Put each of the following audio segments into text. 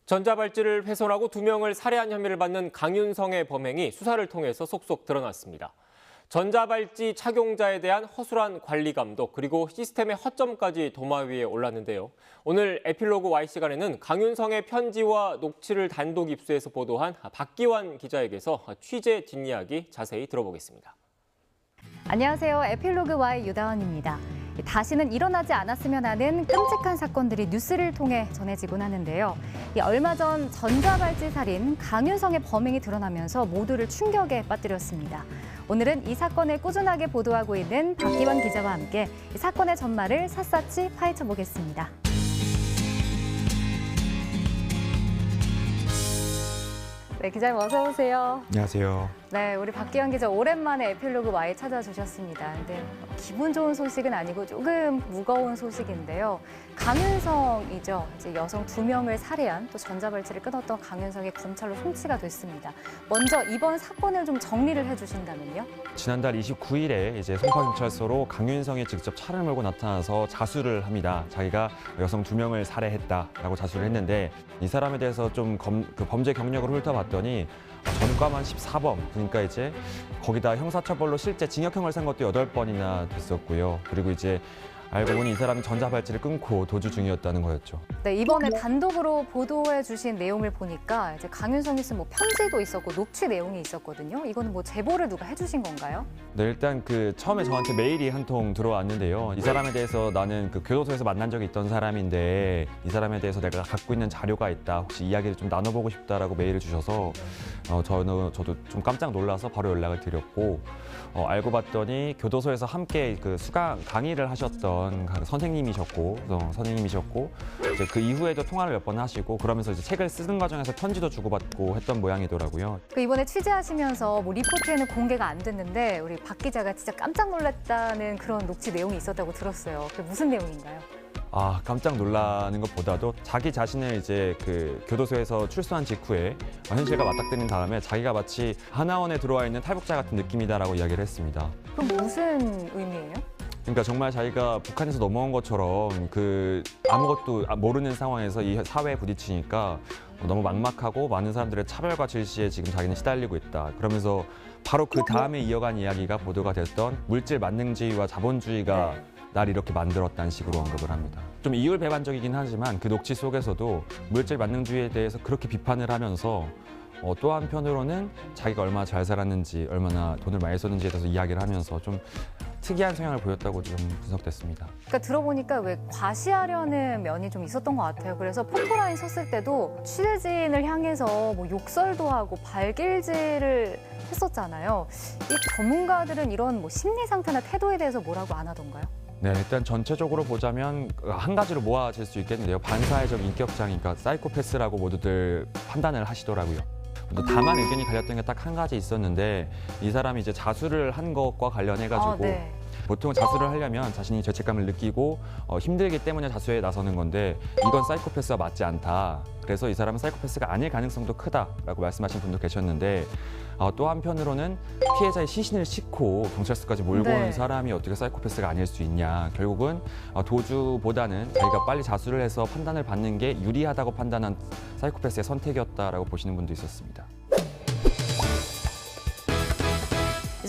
전자발찌를 훼손하고 2명을 살해한 혐의를 받는 강윤성의 범행이 수사를 통해서 속속 드러났습니다. 전자발찌 착용자에 대한 허술한 관리 감독 그리고 시스템의 허점까지 도마 위에 올랐는데요. 오늘 에필로그 Y시간에는 강윤성의 편지와 녹취를 단독 입수해서 보도한 박기환 기자에게서 취재 뒷이야기 자세히 들어보겠습니다. 안녕하세요. 에필로그 Y 유다원입니다. 다시는 일어나지 않았으면 하는 끔찍한 사건들이 뉴스를 통해 전해지곤 하는데요. 얼마 전 전자발찌 살인 강윤성의 범행이 드러나면서 모두를 충격에 빠뜨렸습니다. 오늘은 이 사건을 꾸준하게 보도하고 있는 박기환 기자와 함께 이 사건의 전말을 샅샅이 파헤쳐보겠습니다. 네, 기자님 어서 오세요. 안녕하세요. 네, 우리 박기환 기자 오랜만에 에필로그 Y 찾아주셨습니다. 근데 기분 좋은 소식은 아니고 조금 무거운 소식인데요. 강윤성이죠. 이제 여성 2명을 살해한 또 전자발찌를 끊었던 강윤성이 검찰로 송치가 됐습니다. 먼저 이번 사건을 좀 정리를 해주신다면요. 지난달 29일에 이제 송파경찰서로 강윤성이 직접 차를 몰고 나타나서 자수를 합니다. 자기가 여성 2명을 살해했다라고 자수를 했는데 이 사람에 대해서 좀 범죄 경력을 훑어봤더니 전과만 14범, 그러니까 이제 거기다 형사처벌로 실제 징역형을 산 것도 8번이나 됐었고요. 그리고 이제 알고 보니 이 사람이 전자발찌를 끊고 도주 중이었다는 거였죠. 네, 이번에 단독으로 보도해 주신 내용을 보니까 이제 강윤성이 쓴 편지도 있었고 녹취 내용이 있었거든요. 이거는 제보를 누가 해주신 건가요? 네, 일단 처음에 저한테 메일이 한 통 들어왔는데요. 이 사람에 대해서 나는 교도소에서 만난 적이 있던 사람인데 이 사람에 대해서 내가 갖고 있는 자료가 있다. 혹시 이야기를 좀 나눠보고 싶다라고 메일을 주셔서 저도 좀 깜짝 놀라서 바로 연락을 드렸고 알고 봤더니 교도소에서 함께 수강 강의를 하셨던 선생님이셨고 이제 그 이후에도 통화를 몇 번 하시고 그러면서 이제 책을 쓰는 과정에서 편지도 주고받고 했던 모양이더라고요. 이번에 취재하시면서 리포트에는 공개가 안 됐는데 우리 박 기자가 진짜 깜짝 놀랐다는 그런 녹취 내용이 있었다고 들었어요. 그게 무슨 내용인가요? 깜짝 놀라는 것보다도 자기 자신을 이제 교도소에서 출소한 직후에 현실과 맞닥뜨린 다음에 자기가 마치 하나원에 들어와 있는 탈북자 같은 느낌이다라고 이야기를 했습니다. 그럼 무슨 의미예요? 그러니까 정말 자기가 북한에서 넘어온 것처럼 아무것도 모르는 상황에서 이 사회에 부딪히니까 너무 막막하고 많은 사람들의 차별과 질시에 지금 자기는 시달리고 있다. 그러면서 바로 그 다음에 이어간 이야기가 보도가 됐던 물질 만능주의와 자본주의가 날 이렇게 만들었다는 식으로 언급을 합니다. 좀 이율배반적이긴 하지만 그 녹취 속에서도 물질 만능주의에 대해서 그렇게 비판을 하면서 또 한편으로는 자기가 얼마나 잘 살았는지, 얼마나 돈을 많이 썼는지에 대해서 이야기를 하면서 좀 특이한 성향을 보였다고 좀 분석됐습니다. 그러니까 들어보니까 왜 과시하려는 면이 좀 있었던 것 같아요. 그래서 포토라인 섰을 때도 취재진을 향해서 욕설도 하고 발길질을 했었잖아요. 이 전문가들은 이런 심리 상태나 태도에 대해서 뭐라고 안 하던가요? 네, 일단 전체적으로 보자면 한 가지로 모아질 수 있겠는데요. 반사회적 인격장애니까 사이코패스라고 모두들 판단을 하시더라고요. 다만 의견이 갈렸던 게 딱 한 가지 있었는데 이 사람이 이제 자수를 한 것과 관련해가지고 보통 자수를 하려면 자신이 죄책감을 느끼고 힘들기 때문에 자수에 나서는 건데 이건 사이코패스와 맞지 않다. 그래서 이 사람은 사이코패스가 아닐 가능성도 크다라고 말씀하신 분도 계셨는데 또 한편으로는 피해자의 시신을 싣고 경찰서까지 몰고 오는 사람이 어떻게 사이코패스가 아닐 수 있냐. 결국은 도주보다는 자기가 빨리 자수를 해서 판단을 받는 게 유리하다고 판단한 사이코패스의 선택이었다라고 보시는 분도 있었습니다.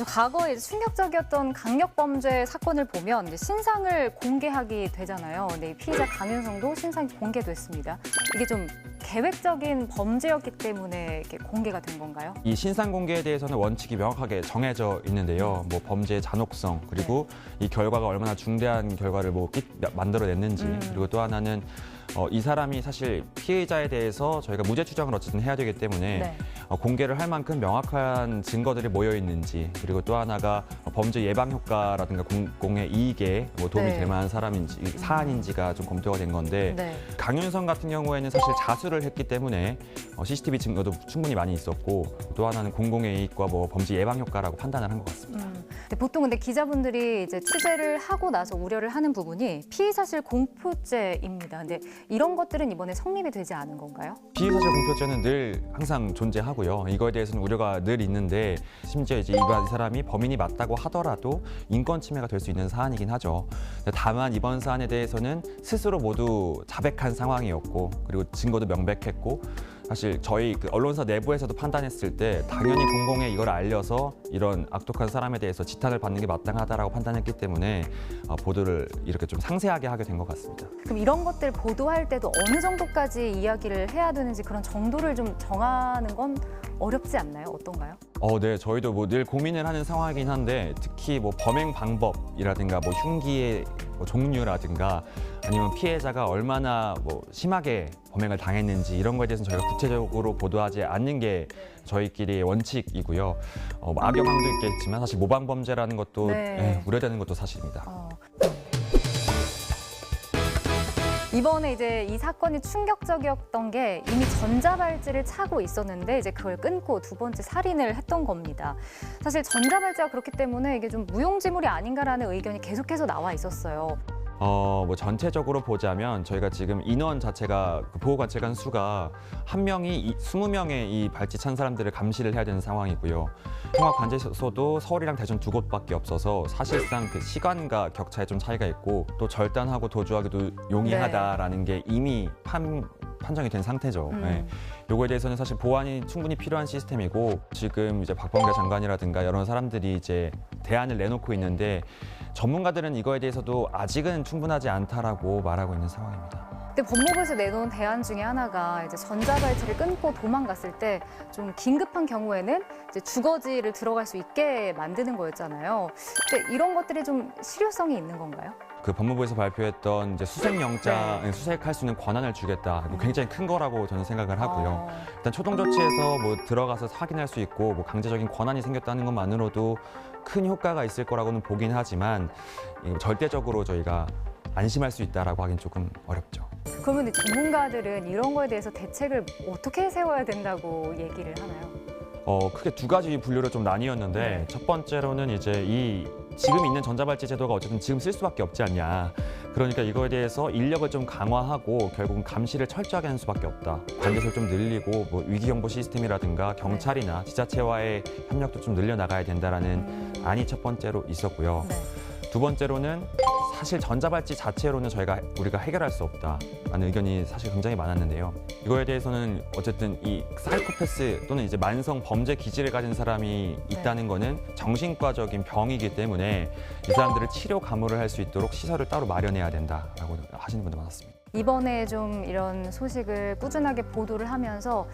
과거에 충격적이었던 강력범죄 사건을 보면 이제 신상을 공개하게 되잖아요. 근데 피해자 강윤성도 신상이 공개됐습니다. 이게 좀 계획적인 범죄였기 때문에 이렇게 공개가 된 건가요? 이 신상 공개에 대해서는 원칙이 명확하게 정해져 있는데요. 범죄의 잔혹성 그리고 이 결과가 얼마나 중대한 결과를 만들어냈는지 그리고 또 하나는 이 사람이 사실 피해자에 대해서 저희가 무죄 추정을 어쨌든 해야 되기 때문에 공개를 할 만큼 명확한 증거들이 모여 있는지 그리고 또 하나가 범죄 예방 효과라든가 공공의 이익에 도움이 될 만한 사안인지가 좀 검토가 된 건데 강윤성 같은 경우에는 사실 자수를 했기 때문에 CCTV 증거도 충분히 많이 있었고 또 하나는 공공의 이익과 범죄 예방 효과라고 판단을 한 것 같습니다. 보통 근데 기자분들이 이제 취재를 하고 나서 우려를 하는 부분이 피의사실 공표죄입니다. 근데 이런 것들은 이번에 성립이 되지 않은 건가요? 피의사실 공표죄는 늘 항상 존재하고요. 이거에 대해서는 우려가 늘 있는데 심지어 이제 이 사람이 범인이 맞다고 하더라도 인권 침해가 될 수 있는 사안이긴 하죠. 다만 이번 사안에 대해서는 스스로 모두 자백한 상황이었고 그리고 증거도 명백했고 사실 저희 언론사 내부에서도 판단했을 때 당연히 공공에 이걸 알려서 이런 악독한 사람에 대해서 지탄을 받는 게 마땅하다라고 판단했기 때문에 보도를 이렇게 좀 상세하게 하게 된 것 같습니다. 그럼 이런 것들 보도할 때도 어느 정도까지 이야기를 해야 되는지 그런 정도를 좀 정하는 건 어렵지 않나요? 어떤가요? 네, 저희도 뭐 늘 고민을 하는 상황이긴 한데 특히 뭐 범행 방법이라든가 뭐 흉기의 뭐 종류라든가 아니면 피해자가 얼마나 뭐 심하게 범행을 당했는지 이런 거에 대해서는 저희가 구체적으로 보도하지 않는 게 저희끼리의 원칙이고요. 뭐 악영향도 있겠지만 사실 모방 범죄라는 것도 네. 우려되는 것도 사실입니다. 이번에 이제 이 사건이 충격적이었던 게 이미 전자발찌를 차고 있었는데 이제 그걸 끊고 두 번째 살인을 했던 겁니다. 사실 전자발찌가 그렇기 때문에 이게 좀 무용지물이 아닌가라는 의견이 계속해서 나와 있었어요. 뭐 전체적으로 보자면 저희가 지금 인원 자체가 보호관찰관 수가 한 명이 20명의 이 발찌 찬 사람들을 감시를 해야 되는 상황이고요. 통합관제소도 서울이랑 대전 두 곳밖에 없어서 사실상 그 시간과 격차에 좀 차이가 있고 또 절단하고 도주하기도 용이하다라는 게 이미 판정이 된 상태죠. 네. 요거에 대해서는 사실 보완이 충분히 필요한 시스템이고 지금 이제 박범계 장관이라든가 여러 사람들이 이제 대안을 내놓고 있는데 전문가들은 이거에 대해서도 아직은 충분하지 않다라고 말하고 있는 상황입니다. 근데 법무부에서 내놓은 대안 중에 하나가 이제 전자발찌를 끊고 도망갔을 때 좀 긴급한 경우에는 이제 주거지를 들어갈 수 있게 만드는 거였잖아요. 근데 이런 것들이 좀 실효성이 있는 건가요? 그 법무부에서 발표했던 이제 수색영장 수색할 수 있는 권한을 주겠다. 이거 굉장히 큰 거라고 저는 생각을 하고요. 일단 초동 조치에서 뭐 들어가서 확인할 수 있고 뭐 강제적인 권한이 생겼다는 것만으로도 큰 효과가 있을 거라고는 보긴 하지만 절대적으로 저희가 안심할 수 있다라고 하긴 조금 어렵죠. 그러면 이 전문가들은 이런 거에 대해서 대책을 어떻게 세워야 된다고 얘기를 하나요? 크게 두 가지 분류로 좀 나뉘었는데 첫 번째로는 이제 지금 있는 전자발찌 제도가 어쨌든 지금 쓸 수밖에 없지 않냐. 그러니까 이거에 대해서 인력을 좀 강화하고 결국은 감시를 철저하게 하는 수밖에 없다. 관제소를 좀 늘리고 뭐 위기경보 시스템이라든가 경찰이나 지자체와의 협력도 좀 늘려나가야 된다라는 안이 첫 번째로 있었고요. 두 번째로는 사실 전자발찌 자체로는 우리가 해결할 수 없다라는 의견이 사실 굉장히 많았는데요. 이거에 대해서는 어쨌든 이 사이코패스 또는 이제 만성 범죄 기질을 가진 사람이 있다는 거는 정신과적인 병이기 때문에 이 사람들을 치료 감호를 할 수 있도록 시설을 따로 마련해야 된다라고 하시는 분들 많았습니다. 이번에 좀 이런 소식을 꾸준하게 보도를 하면서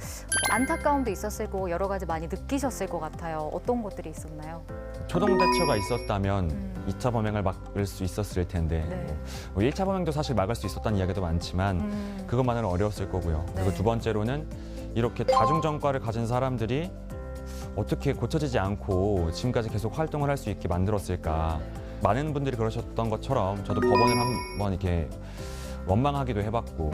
안타까움도 있었을 거고 여러 가지 많이 느끼셨을 것 같아요. 어떤 것들이 있었나요? 초동 대처가 있었다면 2차 범행을 막을 수 있었을 텐데 뭐 1차 범행도 사실 막을 수 있었다는 이야기도 많지만 그것만으로는 어려웠을 거고요. 그리고 두 번째로는 이렇게 다중전과를 가진 사람들이 어떻게 고쳐지지 않고 지금까지 계속 활동을 할 수 있게 만들었을까. 많은 분들이 그러셨던 것처럼 저도 법원을 한번 이렇게 원망하기도 해봤고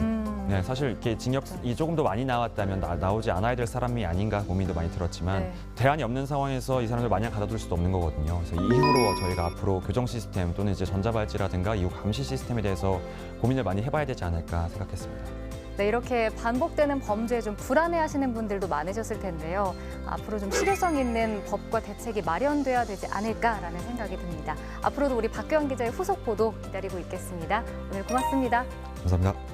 사실 이렇게 징역이 조금 더 많이 나왔다면 나오지 않아야 될 사람이 아닌가 고민도 많이 들었지만 대안이 없는 상황에서 이 사람들 마냥 가둬둘 수도 없는 거거든요. 그래서 이후로 저희가 앞으로 교정 시스템 또는 이제 전자발찌라든가 이후 감시 시스템에 대해서 고민을 많이 해봐야 되지 않을까 생각했습니다. 네, 이렇게 반복되는 범죄에 좀 불안해하시는 분들도 많으셨을 텐데요. 앞으로 좀 실효성 있는 법과 대책이 마련돼야 되지 않을까라는 생각이 듭니다. 앞으로도 우리 박규영 기자의 후속 보도 기다리고 있겠습니다. 오늘 고맙습니다. 감사합니다.